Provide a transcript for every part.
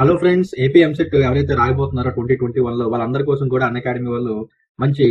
Hello friends, AP EAMCET ఎవరైతే రాయబోతున్నారో 2021 లో వాళ్ళందరి కోసం కూడా అన్అకాడమీ వాళ్ళు మంచి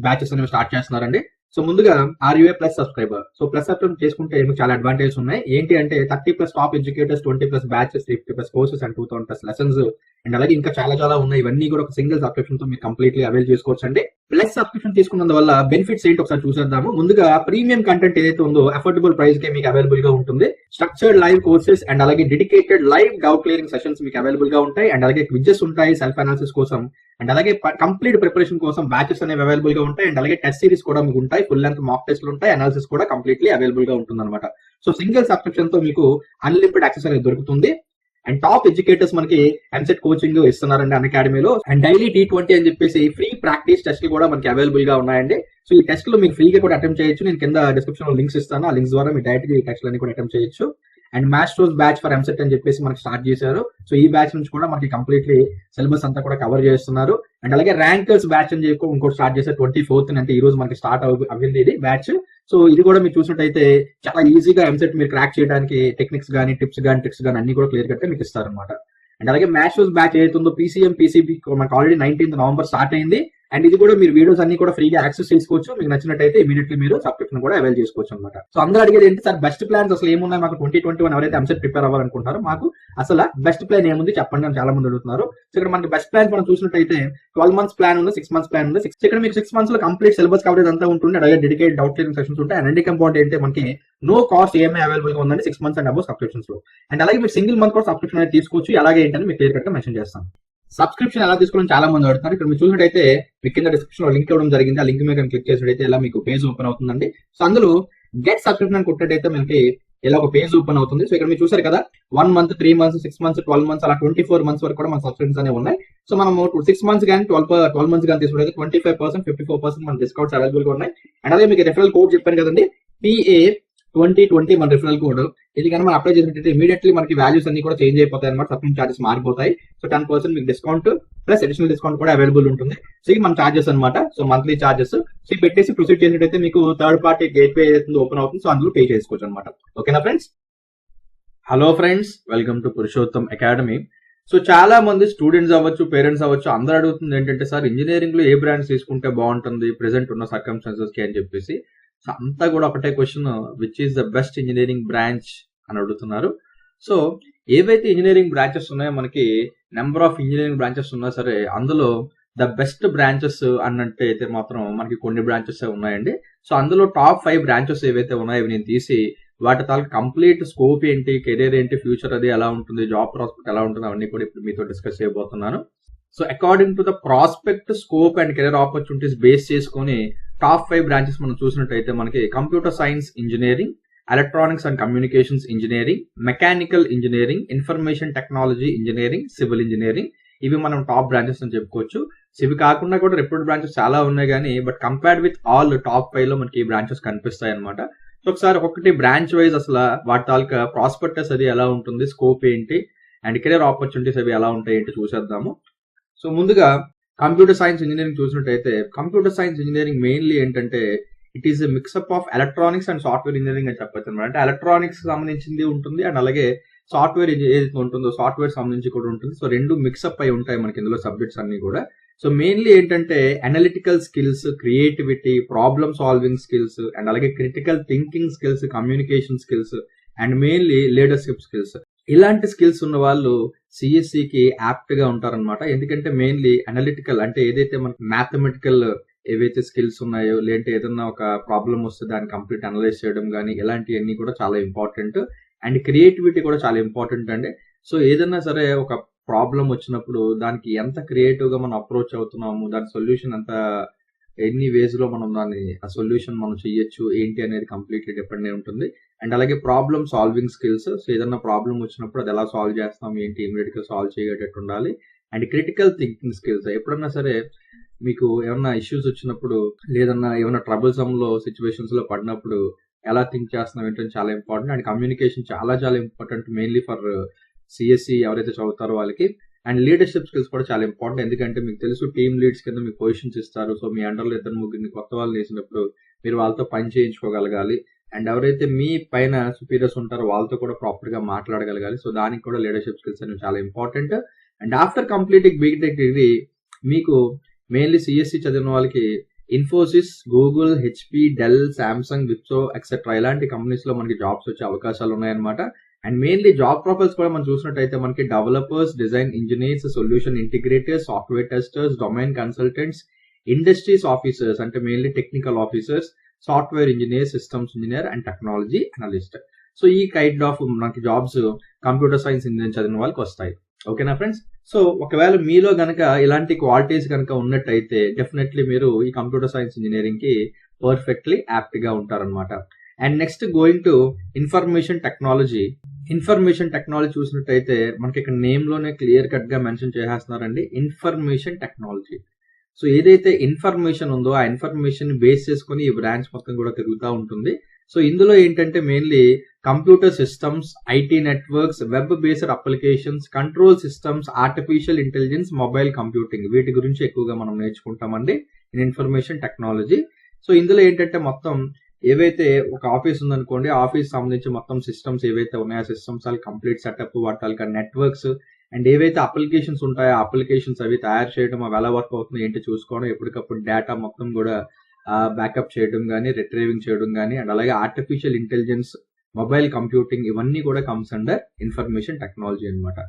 బ్యాచెస్ అనేవి స్టార్ట్ చేస్తున్నారండి. సో ముందుగా are you a plus subscriber. So plus subscribe చేసుకుంటే మీకు చాలా అడ్వాంటేజెస్ ఉన్నాయి. ఏంటి అంటే 30+ top educators, 20+ batches, 50+ courses and 2000+ lessons and అలాగే ఇంకా చాలా ఉన్నాయి. ఇవన్నీ కూడా ఒక సింగిల్ సబ్స్క్రిప్షన్ తో మీరు కంప్లీట్లీ అవైల్ చేసుకోవచ్చు అండి. ప్లస్ సబ్స్క్రిప్షన్ తీసుకున్నందువల్ల బెనిఫిట్స్ ఏంటి ఒకసారి చూసేద్దాము. ముందుగా ప్రీమియం కంటెంట్ ఏదైతే ఉందో అఫోర్డబుల్ ప్రైస్ కి మీకు అవైలబుల్ గా ఉంటుంది. స్ట్రక్చర్డ్ లైవ్ కోర్సెస్ అండ్ అలాగే dedicated live doubt clearing sessions మీకు అవైలబుల్ గా ఉంటాయి. అండ్ అలాగే క్విజెస్ ఉంటాయి సెల్ఫ్ అనాలిసిస్ కోసం. అండ్ అలాగే కంప్లీట్ ప్రిపరేషన్ కోసం బ్యాచెస్ అనేవి అవైలబుల్ గా ఉంటాయి. అండ్ అలాగే టెస్ట్ సిరీస్ కూడా మీకు ఉంటాయి. ఫుల్ లెంత్ మాక్ టెస్ట్లు ఉంటాయి. అనాలిసిస్ కూడా కంప్లీట్లీ అవైలబుల్ గా ఉంటుంది అనమాట. సో సింగిల్ సబ్స్క్రిప్షన్ తో మీకు అన్లిమిటెడ్ యాక్సెస్ అనేది దొరుకుతుంది. అండ్ టాప్ ఎడ్యుకేటర్స్ మనకి ఎంసెట్ కోచింగ్ ఇస్తున్నారండి అకాడమీలో. అండ్ డైలీ T20 అని చెప్పేసి ఫ్రీ ప్రాక్టీస్ టెస్ట్లు కూడా మనకి అవైలబుల్ గా ఉన్నాయండి. సో ఈ టెస్ట్ లో మీరు ఫ్రీగా కూడా అటెంప్ట్ చేయొచ్చు. నేను కింద డిస్క్రిప్షన్ లో లింక్స్ ఇస్తాను. ఆ లింక్స్ ద్వారా మీరు డైరెక్ట్ ఈ టెస్ట్ అన్ని కూడా అటెంప్ట్ చేయొచ్చు. And masters batch for EAMCET అని చెప్పేసి మనకి స్టార్ట్ చేశారు. సో ఈ బ్యాచ్ నుంచి కూడా మనకి కంప్లీట్లీ సిలబస్ అంతా కూడా కవర్ చేస్తున్నారు. అండ్ అలాగే ర్యాంకర్స్ బ్యాచ్ అని చెప్పి ఇంకోటి స్టార్ట్ చేశారు 24th, అంటే ఈ రోజు మనకి స్టార్ట్ అవ్వింది ఇది బ్యాచ్. సో ఇది కూడా మీరు చూసినట్టయితే చాలా ఈజీగా ఎంసెట్ మీరు క్రాక్ చేయడానికి టెక్నిక్స్ కానీ టిప్స్ కానీ ట్రిక్స్ కానీ అన్ని కూడా క్లియర్ కట్ మీకు ఇస్తారనమాట. అండ్ అలాగే మాస్టర్స్ బ్యాచ్ ఏదైతుందో PCB మనకి ఆల్రెడీ 19th నవంబర్ స్టార్ట్ అయింది. అండ్ ఇది కూడా మీరు వీడియోస్ అన్ని కూడా ఫ్రీగా యాక్సెస్ చేసుకోవచ్చు. మీకు నచ్చినట్టయితే ఇమీడియట్లీ మీరు సబ్స్క్రిప్షన్ కూడా అవైల్ చేసుకోవచ్చు అనమాట. సో అందరూ అడిగేది ఏంటి సార్, బెస్ట్ ప్లాన్స్ అసలు ఏమున్నాయి మాకు 2021 ఎవరైతే ఎంసెట్ ప్రిపేర్ అవ్వాలనుకుంటారో మాకు అసలు బెస్ట్ ప్లాన్ ఏముంది చెప్పండి అని చాలా మంది అడుగుతున్నారు. సో ఇక్కడ మనకి బెస్ట్ ప్లాన్ మనం చూసినట్టయితే 12 months ప్లాన్ ఉంది, 6 months ప్లాన్ ఉంది. ఇక్కడ మీకు 6 months లో కంప్లీట్ సిలబస్ కవరేజ్ అంతా ఉంటుంది. అలాగే డెడికేట్ డౌట్ క్లియరింగ్ సెషన్స్ ఉంటాయి. అండ్ అన్నిటికీ ఇంపార్టెంట్ ఏంటంటే మనకి నో కాస్ట్ EMI అవైలబుల్ గా ఉందండి 6 months అండ్ అబౌవ్ సబ్స్క్రిప్షన్స్ లో. అండ్ అలాగే మీరు సింగిల్ మంత్ కూడా సబ్స్క్రిప్షన్ అనేది తీసుకోవచ్చు. అలాగే ఏంటని మీకు క్లియర్ కట్ గా మెన్షన్ చేస్తాను. సబ్స్క్రిప్షన్ ఎలా తీసుకోవాలని చాలా మంది అడుగుతున్నారు. ఇక్కడ మీరు చూసినట్టయితే మీకు కింద డిస్క్రిప్షన్ లో లింక్ ఇవ్వడం జరిగింది. ఆ లింక్ మీద క్లిక్ చేసినట్టయితే ఇలా మీకు పేజ్ ఓపెన్ అవుతుందండి. సో అందులో గెట్ సబ్స్క్రిప్షన్ అని కొట్టినట్టయితే మనకి ఇలా ఒక పేజ్ ఓపెన్ అవుతుంది. సో ఇక్కడ మీరు చూసారు కదా 1 month, 3 months, 6 months, 12 months అలా 24 months వరకు కూడా మన సబ్స్క్రిప్షన్స్ అనేవి ఉన్నాయి. సో మనము 6 months కానీ 12 months కానీ తీసుకుంటే 25%, 54% మన డిస్కౌంట్స్ అవైలబుల్ గా ఉన్నాయి. అండ్ అదే మీకు రిఫరల్ కోడ్ చెప్పాను కదండి, PA2020 మన రిఫరల్ కోడ్. ఇది కానీ మనం అప్లై చేసినట్టు ఇమీడియట్లీ మనకి వాల్యూస్ అన్ని కూడా చేంజ్ అయిపోతాయి అనమాట. సబ్స్క్రిప్షన్ చార్జెస్ మారిపోతాయి. సో 10% మీకు డిస్కౌంట్ ప్లస్ అడిషనల్ డిస్కౌంట్ కూడా అవైలబుల్ ఉంటుంది. సో ఇది మన చార్జెస్ అనమాట. So monthly charges. సో పెట్టేసి ప్రొసీడ్ చేసినట్టయితే మీకు థర్డ్ పార్టీ గేట్ పే ఏదైతే ఓపెన్ అవుతుంది. సో అందులో పే చేసుకోవచ్చు అనమాట. ఓకేనా friends? Hello friends, welcome to Purushottam academy. So చాలా మంది స్టూడెంట్స్ అవ్వచ్చు, పేరెంట్స్ అవ్వచ్చు, అందరూ అడుగుతుంది ఏంటంటే సార్ ఇంజనీరింగ్ లో ఏ బ్రాంచ్ తీసుకుంటే బాగుంటుంది ప్రెసెంట్ ఉన్న సర్కమ్స్టాన్సెస్ కి అని చెప్పేసి. సో అంతా కూడా ఒకటే question, which is the best engineering branch అని అడుగుతున్నారు. సో ఏవైతే ఇంజనీరింగ్ బ్రాంచెస్ ఉన్నాయో మనకి నెంబర్ ఆఫ్ ఇంజనీరింగ్ బ్రాంచెస్ ఉన్నా సరే అందులో ద బెస్ట్ బ్రాంచెస్ అన్నట్టు అయితే మాత్రం మనకి కొన్ని బ్రాంచెస్ ఉన్నాయండి. సో అందులో టాప్ 5 బ్రాంచెస్ ఏవైతే ఉన్నాయో నేను తీసి వాటి తాలూకు కంప్లీట్ స్కోప్ ఏంటి, కెరీర్ ఏంటి, ఫ్యూచర్ అది ఎలా ఉంటుంది, జాబ్ ప్రాస్పెక్ట్ ఎలా ఉంటుంది అవన్నీ కూడా ఇప్పుడు మీతో డిస్కస్ చేయబోతున్నాను. So according to the prospect, scope and career opportunities base చేసుకొని టాప్ 5 బ్రాంచెస్ మనం చూసినట్టయితే మనకి computer science engineering, electronics and communications engineering, mechanical engineering, information technology engineering, civil engineering, ఇవి మనం టాప్ బ్రాంచెస్ అని చెప్పుకోవచ్చు. సో ఇవి కాకుండా కూడా రెప్యూటెడ్ బ్రాంచెస్ చాలా ఉన్నాయి కానీ but compared with all top 5 లో మనకి ఈ బ్రాంచెస్ కనిపిస్తాయి అనమాట. సో ఒకసారి ఒక్కొక్కటి బ్రాంచ్ వైజ్ అసలు వాటి తాలూకా ప్రాస్పెక్టస్ అది ఎలా ఉంటుంది, స్కోప్ ఏంటి అండ్ కెరీర్ ఆపర్చునిటీస్ అవి ఎలా ఉంటాయి ఏంటి చూసేద్దాము. సో ముందుగా కంప్యూటర్ సైన్స్ ఇంజనీరింగ్ చూసినట్టయితే కంప్యూటర్ సైన్స్ ఇంజనీరింగ్ మెయిన్లీ ఏంటంటే it is a mixup of electronics and software engineering అని చెప్పొచ్చు అనమాట. అంటే ఎలక్ట్రానిక్స్ సంబంధించింది ఉంటుంది అండ్ అలాగే సాఫ్ట్వేర్ ఏదైతే ఉంటుందో సాఫ్ట్వేర్ సంబంధించి కూడా ఉంటుంది. సో రెండు మిక్సప్ అయి ఉంటాయి మనకి ఇందులో సబ్జెక్ట్స్ అన్ని కూడా. సో మెయిన్లీ ఏంటంటే analytical skills, creativity, problem solving skills and అలాగే critical thinking skills, communication skills and mainly leadership skills. ఇలాంటి స్కిల్స్ ఉన్న వాళ్ళు సిఎస్సికి యాప్ట్ గా ఉంటారనమాట. ఎందుకంటే మెయిన్లీ అనలిటికల్ అంటే ఏదైతే మనకి మ్యాథమెటికల్ ఏవైతే స్కిల్స్ ఉన్నాయో, లేదంటే ఏదన్నా ఒక ప్రాబ్లం వస్తే దాన్ని కంప్లీట్ అనలైజ్ చేయడం కానీ ఇలాంటివన్నీ కూడా చాలా ఇంపార్టెంట్. అండ్ క్రియేటివిటీ కూడా చాలా ఇంపార్టెంట్ అండి. సో ఏదన్నా సరే ఒక ప్రాబ్లం వచ్చినప్పుడు దానికి ఎంత క్రియేటివ్ గా మనం అప్రోచ్ అవుతున్నాము, దాని సొల్యూషన్ ఎంత ఎన్ని వేస్ లో మనం దాన్ని ఆ సొల్యూషన్ మనం చెయ్యొచ్చు ఏంటి అనేది కంప్లీట్లీ డిపెండ్ అయి ఉంటుంది. అండ్ అలాగే ప్రాబ్లమ్ సాల్వింగ్ స్కిల్స్. సో ఏదన్నా ప్రాబ్లం వచ్చినప్పుడు అది ఎలా సాల్వ్ చేస్తాం ఏంటి ఇమీడియట్ గా సాల్వ్ చేయటట్టు ఉండాలి. And critical thinking skills. ఎప్పుడన్నా సరే మీకు ఏమన్నా ఇష్యూస్ వచ్చినప్పుడు లేదన్నా ఏమైనా ట్రబుల్సమ్ లో సిచ్యువేషన్స్ లో పడినప్పుడు ఎలా థింక్ చేస్తున్నాం ఏంటంటే చాలా ఇంపార్టెంట్. అండ్ కమ్యూనికేషన్ చాలా ఇంపార్టెంట్ మెయిన్లీ ఫర్ సిఎస్సి ఎవరైతే చదువుతారో వాళ్ళకి. అండ్ లీడర్షిప్ స్కిల్స్ కూడా చాలా ఇంపార్టెంట్. ఎందుకంటే మీకు తెలుసు టీమ్ లీడ్స్ కింద మీకు పొజిషన్స్ ఇస్తారు. సో మీ అండర్లో 2-3 కొత్త వాళ్ళు వేసినప్పుడు మీరు వాళ్ళతో పని చేయించుకోగలగాలి. అండ్ ఎవరైతే మీ పైన సుపీరియర్స్ ఉంటారో వాళ్ళతో కూడా ప్రాపర్ గా మాట్లాడగలగాలి. సో దానికి కూడా లీడర్షిప్ స్కిల్స్ అనేవి చాలా important. And after completing BTech degree మీకు మెయిన్లీ సిఎస్సి చదివిన వాళ్ళకి Infosys, Google, HP, Dell, Samsung, Wipro etcetera ఇలాంటి కంపెనీస్ లో మనకి జాబ్స్ వచ్చే అవకాశాలు ఉన్నాయన్నమాట. అండ్ మెయిన్లీ జాబ్ ప్రొఫైల్స్ కూడా మనం చూసినట్టయితే మనకి developers, design engineers, solution integrators, software testers, domain consultants, industries officers అంటే mainly technical officers, software engineer, systems engineer and technology analyst. So ఈ కైండ్ ఆఫ్ మనకి జాబ్స్ కంప్యూటర్ సైన్స్ ఇంజనీరింగ్ చదివిన వాళ్ళకి వస్తాయి. ఓకేనా ఫ్రెండ్స్? సో ఒకవేళ మీలో గనక ఇలాంటి క్వాలిటీస్ కనుక ఉన్నట్టయితే డెఫినెట్లీ మీరు ఈ కంప్యూటర్ సైన్స్ ఇంజనీరింగ్ కి పర్ఫెక్ట్లీ యాప్ట్ గా ఉంటారనమాట. And next going to information technology. Information technology చూసినట్టయితే మనకి ఇక్కడ నేమ్ లోనే క్లియర్ కట్ గా మెన్షన్ చేసేస్తున్నారండి, ఇన్ఫర్మేషన్ టెక్నాలజీ. సో ఏదైతే ఇన్ఫర్మేషన్ ఉందో ఆ ఇన్ఫర్మేషన్ బేస్ చేసుకుని ఈ బ్రాంచ్ మొత్తం కూడా తిరుగుతూ ఉంటుంది. సో ఇందులో ఏంటంటే mainly computer systems, IT networks, web based applications, control systems, artificial intelligence, mobile computing వీటి గురించి ఎక్కువగా మనం నేర్చుకుంటామండి ఇన్ ఇన్ఫర్మేషన్ టెక్నాలజీ. సో ఇందులో ఏంటంటే మొత్తం ఏవైతే ఒక ఆఫీస్ ఉందనుకోండి, ఆఫీస్ సంబంధించి మొత్తం సిస్టమ్స్ ఏవైతే ఉన్నాయో ఆ సిస్టమ్స్ కంప్లీట్ సెటప్, వాటి నెట్వర్క్స్ అండ్ ఏవైతే అప్లికేషన్స్ ఉంటాయో ఆ అప్లికేషన్స్ అవి తయారు చేయడం, అవి ఎలా వర్క్ అవుతుంది ఏంటి చూసుకోవడం, ఎప్పటికప్పుడు డేటా మొత్తం కూడా బ్యాకప్ చేయడం కానీ, రిట్రీవింగ్ చేయడం కానీ, అండ్ అలాగే ఆర్టిఫిషియల్ ఇంటెలిజెన్స్, మొబైల్ కంప్యూటింగ్ ఇవన్నీ కూడా కమ్స్ అండర్ ఇన్ఫర్మేషన్ టెక్నాలజీ అనమాట.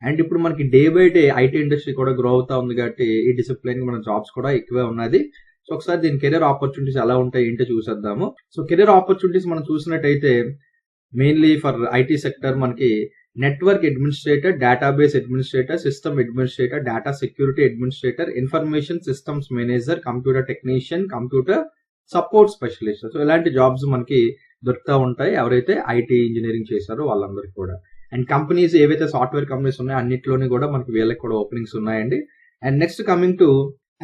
అండ్ ఇప్పుడు మనకి day by day IT industry కూడా గ్రో అవుతా ఉంది కాబట్టి ఈ డిసిప్లిన్ మన జాబ్స్ కూడా ఎక్కువే ఉన్నది. సో ఒకసారి దీని కెరీర్ ఆపర్చునిటీస్ ఎలా ఉంటాయి ఏంటో చూసేద్దాము. సో కెరీర్ ఆపర్చునిటీస్ మనం చూసినట్టయితే మెయిన్లీ ఫర్ ఐటీ సెక్టర్ మనకి network administrator, database administrator, system administrator, data security administrator, information systems manager, computer technician, computer support specialist. So ఇలాంటి జాబ్స్ మనకి దొరుకుతూ ఉంటాయి ఎవరైతే ఐటీ ఇంజనీరింగ్ చేశారో వాళ్ళందరికీ కూడా. అండ్ కంపెనీస్ ఏవైతే సాఫ్ట్వేర్ కంపెనీస్ ఉన్నాయో అన్నిట్లోని కూడా మనకి వీళ్ళకి కూడా ఓపెనింగ్స్ ఉన్నాయండి. And next coming to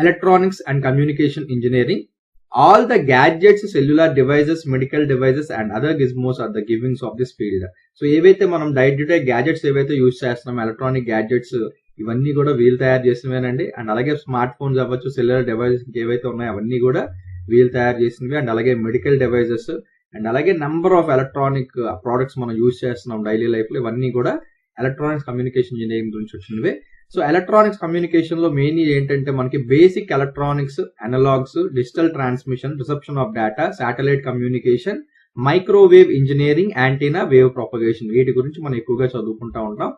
electronics and communication engineering. All the gadgets, cellular devices, medical devices and other gizmos are the givings of this field. So ఏవైతే మనం డే టు డే గ్యాడ్జెట్స్ ఏవైతే use చేస్తున్నాం, electronic gadgets ఇవన్నీ కూడా వీళ్ళు తయారు చేసినవేనండి. And అలాగే smart phones అవ్వచ్చు, సెల్యులర్ డివైసెస్ ఏవైతే ఉన్నాయో అవన్నీ కూడా వీళ్ళు తయారు చేసినవి. అండ్ అలాగే మెడికల్ డివైసెస్ అండ్ అలాగే నెంబర్ ఆఫ్ ఎలక్ట్రానిక్ ప్రొడక్ట్స్ మనం యూజ్ చేస్తున్నాం డైలీ లైఫ్ లో, ఇవన్నీ కూడా ఎలక్ట్రానిక్స్ కమ్యూనికేషన్ ఇంజనీరింగ్ గురించి వచ్చినవే. సో ఎలక్ట్రానిక్స్ కమ్యూనికేషన్ లో మెయిన్ ఏంటంటే మనకి basic electronics, analogues, digital transmission, reception of data, satellite communication, microwave engineering, antenna, wave propagation వీటి గురించి మనం ఎక్కువగా చదువుకుంటా ఉంటాం.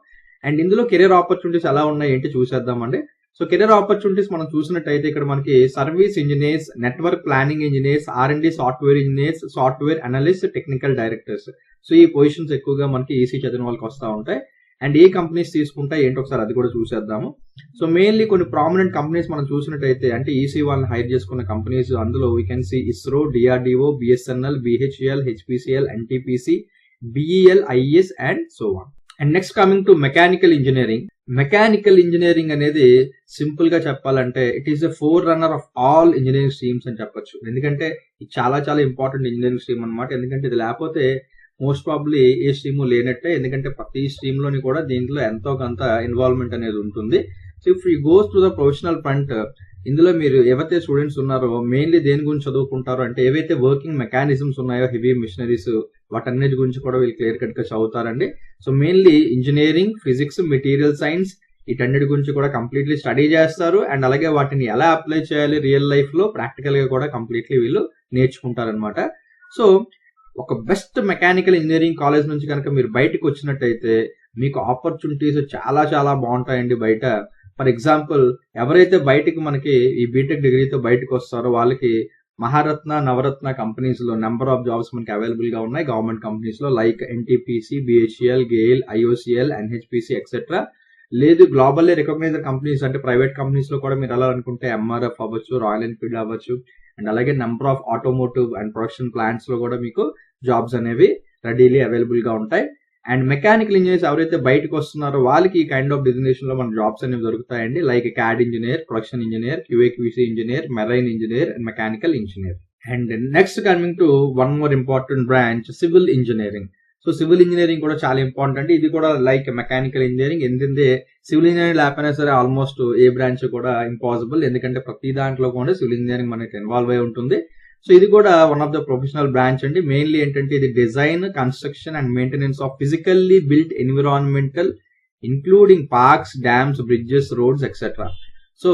అండ్ ఇందులో కెరీర్ ఆపర్చునిటీస్ ఎలా ఉన్నాయి ఏంటి చూసేద్దామండి. సో కెరీర్ ఆపర్చునిటీస్ మనం చూసినట్టయితే ఇక్కడ మనకి service engineers, network planning engineers, R&D software engineers, software analyst, technical directors. So ఈ పొజిషన్స్ ఎక్కువగా మనకి ఈసీ చదివిన వాళ్ళకి వస్తూ ఉంటాయి. అండ్ ఏ కంపెనీస్ తీసుకుంటే ఏంటో ఒకసారి అది కూడా చూసేద్దాము. సో మెయిన్లీ కొన్ని ప్రామినెంట్ కంపెనీస్ మనం చూసినట్టయితే అంటే ఈసీ వాళ్ళని హైర్ చేసుకున్న కంపెనీస్, అందులో we can see ISRO, DRDO, BSNL, BHEL, HPCL, NTPC, BEL, is and so on. And next coming to mechanical engineering. Mechanical engineering అనేది సింపుల్ గా చెప్పాలంటే it is a four runner of all engineering streams అని చెప్పొచ్చు. ఎందుకంటే ఇది చాలా చాలా important engineering stream అనమాట. ఎందుకంటే ఇది లేకపోతే మోస్ట్ ప్రాబ్లీ ఏ స్ట్రీమ్ లేనట్టే. ఎందుకంటే ప్రతి స్ట్రీమ్ లోని కూడా దీంట్లో ఎంతో కొంత ఇన్వాల్వ్మెంట్ అనేది ఉంటుంది. So if you goes to the professional front, ఇందులో మీరు ఏవైతే స్టూడెంట్స్ ఉన్నారో మెయిన్లీ దేని గురించి చదువుకుంటారో అంటే ఏవైతే వర్కింగ్ మెకానిజమ్స్ ఉన్నాయో, హెవీ మిషనరీస్, వాటన్నిటి గురించి కూడా వీళ్ళు క్లియర్ కట్ గా చదువుతారండి. So mainly engineering, physics, material science వీటన్నిటి గురించి కూడా కంప్లీట్లీ స్టడీ చేస్తారు. అండ్ అలాగే వాటిని ఎలా అప్లై చేయాలి రియల్ లైఫ్ లో ప్రాక్టికల్ గా కూడా కంప్లీట్లీ వీళ్ళు నేర్చుకుంటారనమాట. సో ఒక బెస్ట్ మెకానికల్ ఇంజనీరింగ్ కాలేజ్ నుంచి కనుక మీరు బయటకు వచ్చినట్టయితే మీకు ఆపర్చునిటీస్ చాలా చాలా బాగుంటాయండి బయట. ఫర్ ఎగ్జాంపుల్ ఎవరైతే బయటకు మనకి ఈ బీటెక్ డిగ్రీతో బయటకు వస్తారో వాళ్ళకి మహారత్న, నవరత్న కంపెనీస్ లో నెంబర్ ఆఫ్ జాబ్స్ మనకి అవైలబుల్ గా ఉన్నాయి గవర్నమెంట్ కంపెనీస్ లో, like NTPC, BHEL, GAIL, IOCL, NHPC etcetera. లేదు గ్లోబల్లీ రికగ్నైజ్డ్ కంపెనీస్ అంటే ప్రైవేట్ కంపెనీస్ లో కూడా మీరు వెళ్ళాలనుకుంటే ఎంఆర్ఎఫ్ అవ్వచ్చు, రాయల్ ఎన్ఫీల్డ్ అవ్వచ్చు, అండ్ అలాగే number of automotive and production plants లో కూడా మీకు జాబ్స్ అనేవి రెడీలీ అవైలబుల్ గా ఉంటాయి. అండ్ మెకానికల్ ఇంజనీర్స్ ఎవరైతే బయటకు వస్తున్నారో వాళ్ళకి ఈ కైండ్ ఆఫ్ డిజిగ్నేషన్ లో మన జాబ్స్ అనేవి దొరుకుతాయండి, like CAD engineer, production engineer, QA QC engineer, marine engineer and mechanical engineer. And next coming to one more important branch, civil engineering. So civil engineering కూడా చాలా ఇంపార్టెంట్ అండి. ఇది కూడా లైక్ మెకానికల్ ఇంజనీరింగ్. ఎందుకంటే సివిల్ ఇంజనీరింగ్ లేకపోయినా సరే almost ఏ branch కూడా ఇంపాసిబుల్, ఎందుకంటే ప్రతి దాంట్లో కూడా సివిల్ ఇంజనీరింగ్ మనకి ఇన్వాల్వ్ అయి ఉంటుంది. సో ఇది కూడా one of the professional branch అండి. మెయిన్లీ ఏంటంటే ఇది design, construction and maintenance of physically built environmental including parks, dams, bridges, roads etcetera. So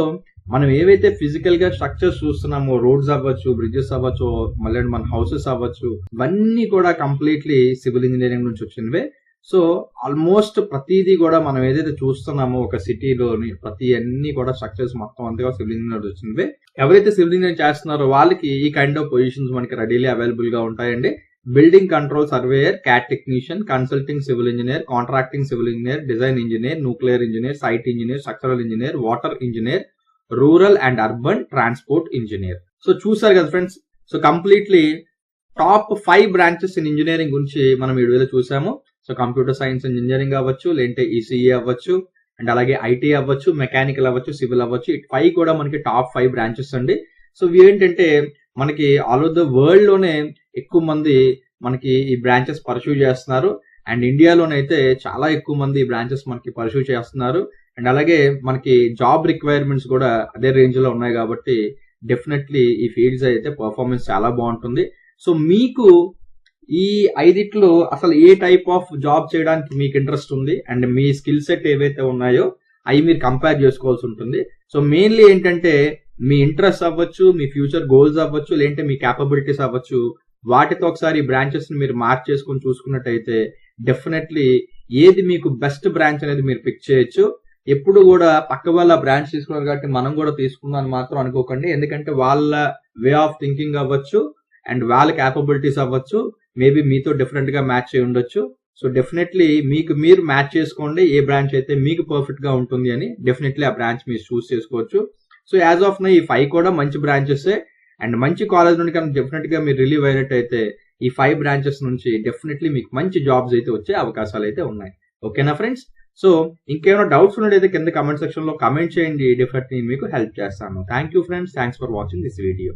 మనం ఏవైతే ఫిజికల్ గా స్ట్రక్చర్స్ చూస్తున్నామో, రోడ్స్ అవ్వచ్చు, బ్రిడ్జెస్ అవ్వచ్చు, మళ్ళీ మన హౌసెస్ అవ్వచ్చు, ఇవన్నీ కూడా కంప్లీట్లీ సివిల్ ఇంజనీరింగ్ నుంచి వచ్చినవే. సో ఆల్మోస్ట్ ప్రతిదీ కూడా మనం ఏదైతే చూస్తున్నామో ఒక సిటీలోని ప్రతి అన్ని కూడా స్ట్రక్చర్స్ మొత్తం అంతగా సివిల్ ఇంజనీర్ వచ్చినవే. ఎవరైతే సివిల్ ఇంజనీర్ చేస్తున్నారో వాళ్ళకి ఈ కైండ్ ఆఫ్ పొజిషన్స్ మనకి రెడీలీ అవైలబుల్ గా ఉంటాయండి. Building control surveyor, CAD technician, consulting civil engineer, contracting civil engineer, design engineer, nuclear engineer, site engineer, structural engineer, water engineer, rural and urban transport engineer. So చూసారు కదా friends. So completely top 5 branches in engineering గురించి మనం ఈ వీడియోలో చూసాము. So computer science engineering అవ్వచ్చు, లేదంటే ECE అవ్వచ్చు, అండ్ అలాగే ఐటీ అవ్వచ్చు, మెకానికల్ అవ్వచ్చు, సివిల్ అవ్వచ్చు. 5 కూడా మనకి టాప్ 5 బ్రాంచెస్ అండి. సో ఇవి ఏంటంటే మనకి ఆల్ ఓవర్ ద వరల్డ్ లోనే ఎక్కువ మంది మనకి ఈ బ్రాంచెస్ పర్సూ చేస్తున్నారు. అండ్ ఇండియాలోనైతే చాలా ఎక్కువ మంది ఈ బ్రాంచెస్ మనకి పర్సూ చేస్తున్నారు. అండ్ అలాగే మనకి జాబ్ రిక్వైర్మెంట్స్ కూడా అదే రేంజ్ లో ఉన్నాయి కాబట్టి డెఫినెట్లీ ఈ ఫీల్డ్స్ అయితే పర్ఫార్మెన్స్ చాలా బాగుంటుంది. సో మీకు ఈ 5 అసలు ఏ టైప్ ఆఫ్ జాబ్ చేయడానికి మీకు ఇంట్రెస్ట్ ఉంది అండ్ మీ స్కిల్ సెట్ ఏవైతే ఉన్నాయో అవి మీరు కంపేర్ చేసుకోవాల్సి ఉంటుంది. సో మెయిన్లీ ఏంటంటే మీ ఇంట్రెస్ట్ అవ్వచ్చు, మీ ఫ్యూచర్ గోల్స్ అవ్వచ్చు, లేదంటే మీ క్యాపబిలిటీస్ అవ్వచ్చు, వాటితో ఒకసారి ఈ బ్రాంచెస్ ని మీరు మార్క్ చేసుకొని చూసుకున్నట్టయితే డెఫినెట్లీ ఏది మీకు బెస్ట్ బ్రాంచ్ అనేది మీరు పిక్ చేయొచ్చు. ఎప్పుడు కూడా పక్క వాళ్ళ బ్రాంచ్ తీసుకున్నారు కాబట్టి మనం కూడా తీసుకుందాం మాత్రం అనుకోకండి. ఎందుకంటే వాళ్ళ వే ఆఫ్ థింకింగ్ అవ్వచ్చు అండ్ వాళ్ళ క్యాపబిలిటీస్ అవ్వచ్చు, మేబీ మీతో డిఫరెంట్ గా మ్యాచ్ అయి ఉండొచ్చు. సో డెఫినెట్లీ మీకు మీరు మ్యాచ్ చేసుకోండి ఏ బ్రాంచ్ అయితే మీకు పర్ఫెక్ట్ గా ఉంటుంది అని. డెఫినెట్లీ ఆ బ్రాంచ్ మీరు చూస్ చేసుకోవచ్చు. సో యాజ్ ఆఫ్ నౌ ఈ 5 కూడా మంచి బ్రాంచెస్ అండ్ మంచి కాలేజ్ నుండి కానీ డెఫినెట్ గా మీరు రిలీవ్ అయినట్టయితే ఈ 5 బ్రాంచెస్ నుంచి డెఫినెట్లీ మీకు మంచి జాబ్స్ అయితే వచ్చే అవకాశాలు అయితే ఉన్నాయి. ఓకేనా ఫ్రెండ్స్? సో ఇంకేమైనా డౌట్స్ ఉన్నట్టయితే కింద కమెంట్ సెక్షన్ లో కమెంట్ చేయండి. డెఫినెట్లీ మీకు హెల్ప్ చేస్తాను. Thank you friends. Thanks for watching this video.